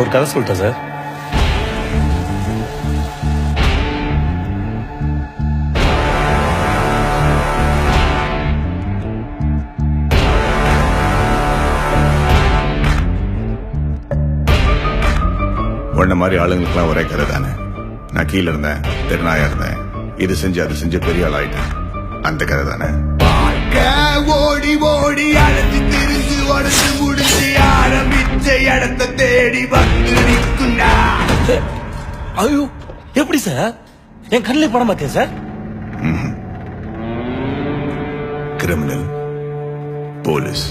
ஒரு கதை சொல்லிட்டேன் சார். உன்ன மாதிரி ஆளுங்களுக்குலாம் ஒரே கதை தானே. நான் கீழே இருந்தேன், தெருநாயா இருந்தேன், இது செஞ்சு அது செஞ்சு பெரிய ஆள் ஆயிட்டேன். அந்த கதை தானே. ஓடி ஓடி அழைச்சு திரிஞ்சு உடச்சு முடிச்சு ஆரம்பிச்ச இடத்தை தேடி வந்து நிற்குண்டா. ஐயோ, எப்படி சார் என் கண்ணிலே படம் பார்த்தேன் சார்? Criminal, police.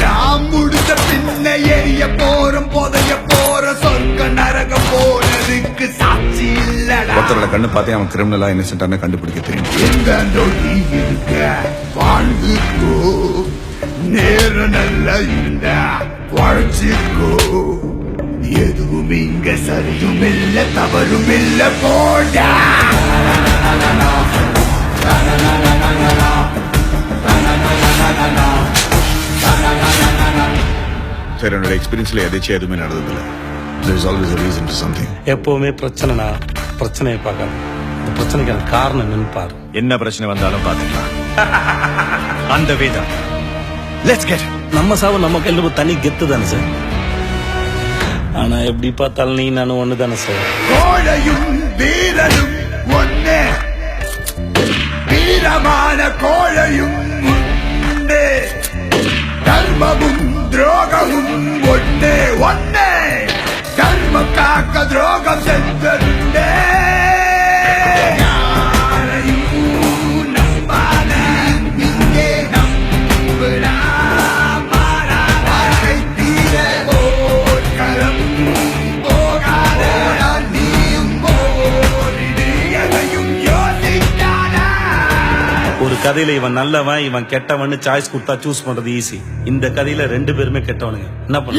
நான் முடிச்ச பின்ன எரிய போறோம், புதைய போற சொர்க்க நரகம் போனதுக்கு சாட்சி இல்லடா. ஒருத்தரோட கண்ணு பார்த்தே அவன் கிரிமினலா இன்னசென்டான கண்டுபிடிக்க தெரியும். எங்க நொடி இருக்க வாழ்ந்துக்கோ, நேரம் நல்லா இருந்தா வாழ்ச்சிக்கோ. எதுவும் இங்க சரியும் இல்ல தவறும் இல்ல போடா. சரி, என்னோட எக்ஸ்பீரியன்ஸ்ல எதாச்சும் எதுவுமே நடந்ததில்லை. There is always a reason to something. எப்பவுமே பிரச்சனைனா பிரச்சனையை பார்க்காது, இந்த பிரச்சனைக்கான காரணம் என்னன்னு பாரு. என்ன பிரச்சனை வந்தாலும் பாத்துக்கலாம். அந்த வேதா லெட்ஸ் கெட். நம்ம சாவு நம்ம கையில தனி கெத்து தானே சார். ஆனா எப்படி பார்த்தாலும் நீ நானும் ஒண்ணு தானே சார். கோழையும் வீரனும் ஒண்ணே, வீரமான கோழையும் ஒண்ணே, தர்மமும் துரோகமும் ஒண்ணே ஒண்ணே, தர்மம் காக்க துரோகம் செஞ்சே. ஒரு கதையில இவன் நல்லவன் இவன் கெட்டவன் சாய்ஸ் கொடுத்தா சூஸ் பண்றது ஈஸி. இந்த கதையில 2 பேருமே கெட்டவனுங்க. என்ன பண்ண